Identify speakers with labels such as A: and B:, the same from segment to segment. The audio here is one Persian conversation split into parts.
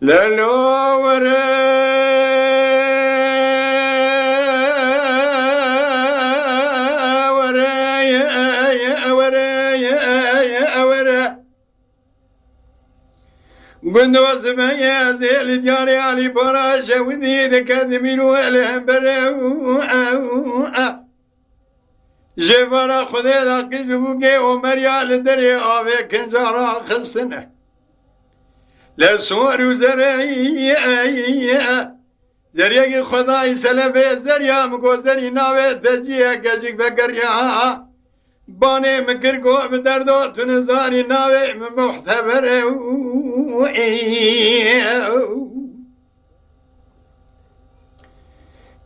A: للو ورا ورا يا ورا يا ورا قندوز يا زيل دياري علي براشة وذي ذكذمين والهم برا جبرا خذي ذا قزبوكي ومريال دري آوي كنجارا خصنه لسور وزرعي زريقي خداي سلبي زريا مكو زري ناوي تجيه كجيك بقريا باني مكرقو بدردو تنزاني ناوي محتبر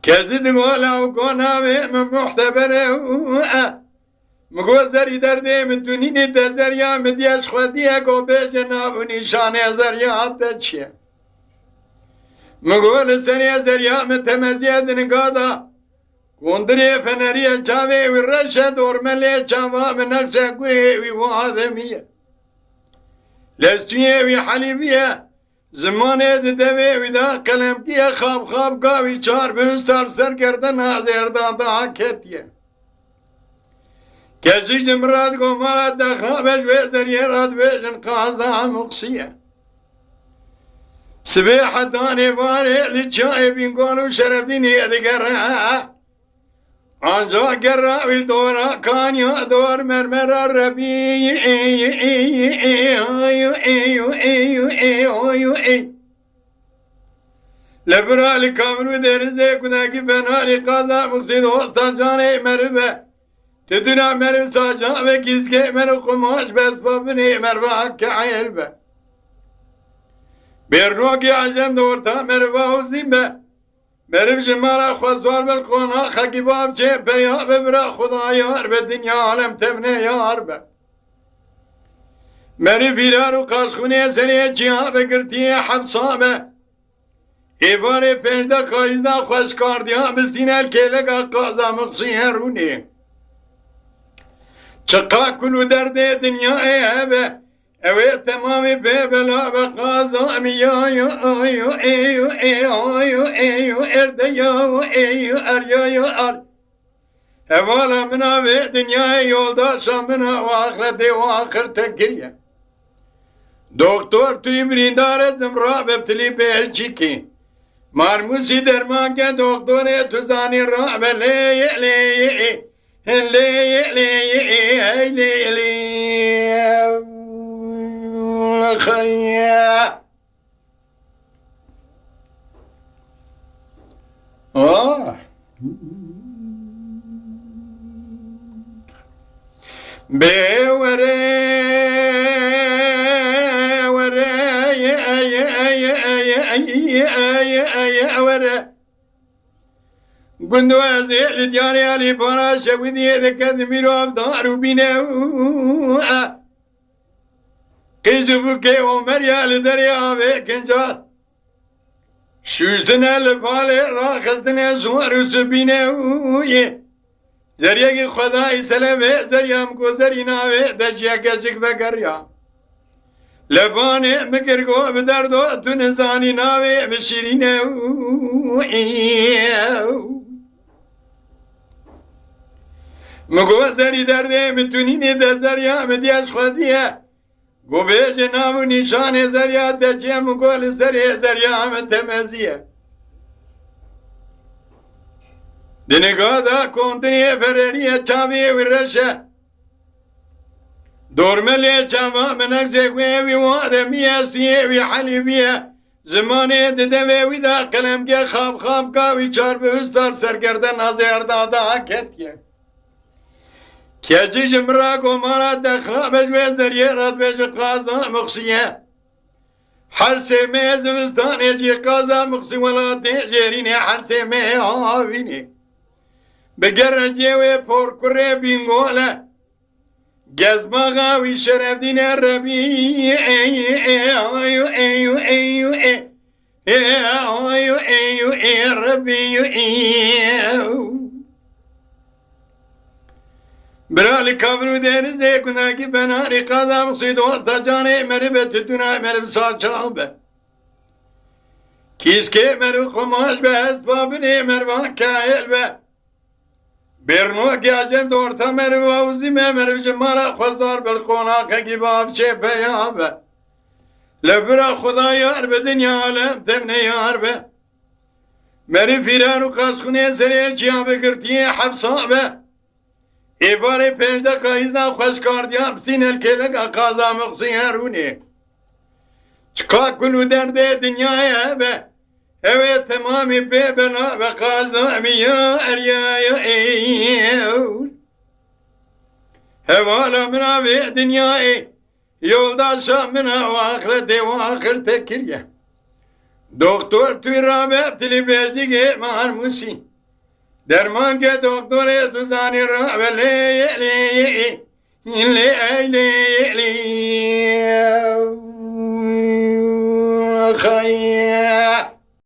A: كزد ولا وكوناوي محتبر مگو زری درده متونی نیت زریا مدیش خودیه گو بیش نابو نشانه زریا تچیه مگو لسری زریا متمزیه دنگادا کندری فنریه چاوه و رشه دورمله چاوه منقشه گوه وی وادمیه لستویه وی حلیبیه زمانه دوه وی دا قلمتیه خواب گاوی چار بستار سر کردن آزردان دا کتیه كزي جمرات قمرات دخابش وزريرات بيجن قازا مقصية سبيحة داني باري لتشاي بينقولوا شرف ديني ذكرها عنجا قرا بالدورة كان يدور مرمر الربي لبرالي كامرو درزي كناكي فنالي قازا مقصيد وسطا جاني مربه تدنا مرو ساجا و کیسکه مرو قماش بس بابنی مروا کعیل به برنوکی عجم دورتا مروا وزیم به مرو جمارا خوزوار بالقونا خکی باب چه پیا ببرا خدا یار به دنیا عالم تمنه یار به مرو فیرار و قاشخونه سریع چیا بگرتی حبسا به ایوار پنجده خایزده خوش کاردیا بستین الکلگا قازا مقصیه رونی چقا کلو درد دنیا به اوه تمامی به بلا بقازا میای آیو ایو ایو ایو ارده یا ایو اریا یا ار اوالا منا به دنیا یولداشا منا و آخرت و آخر تکریه دکتر توی بریندار زمرا ببتلی به چیکی مرموسی درمان که دکتر تو زانی را بلی لی لي لي لي لي خيا بوري وري يا وري قندوازي لدياري علي براشة وذي ذكذ ميرو أبدار وبينه قيزبوكي ومريا لدريا بكنجات شوشتنا لفالي راخستنا زوار وسبينه زريقي خداي سلامي زريا مكو زريناوي دجيا كشك بكريا لباني مكرقو بدردو تنزاني ناوي بشيرينه مگو زری درده میتونی نیده زریا مدیش خودیه گو بیش نامو نشان زریا دچه مگو سری زریا متمزیه دنگاه دا کنتنی فرریه چاوی و رشه دورملی چاوا منکزه وی وادمیه سویه وی حلیبیه زمانه دده وی دا قلم که خواب کاوی چار به استار سرگردن نظر دادا کتیه کجی جمرا گمارا دخلا بج بزدریه رات بج قازا مقصیه هر سمه زوستانه جی قازا مقصی ولاده جرینه هر سمه آوینه بگر جیوه پرکره بینگوله گزباغا وی شرف دینه ربی ایو ایو ایو ایو ایو ایو ایو ربی ایو برالی کابرو دریزه کناکی بناری قادم سید وسط جانه مربت دنیا مرب سال چاوبه Kiske meru kumaş be esbabını mervan kail be. Berno gecem dorta meru vavuzi me meru cemara khazar bil konak gibi avçe be ya be. Lebra Xuda yar be dünya alem temne yar be. Meri firaru kaskune zere cihabe girtiye hafsa be. İbare perde kayızna khoş kardiyam sinel kelek kaza mıksın heruni. Çıkak kulü derde dünyaya be. Evet tamamı be bela ve kazami ya eryaya eyyul. Hevala mina ve dünyayı. Yoldaşa mina ve ahirete ve ahir tekirye. Doktor tüyrabe tilibercige marmusi. Derman ge doktore tuzani rabe leyeli. Leyeli. Khayya.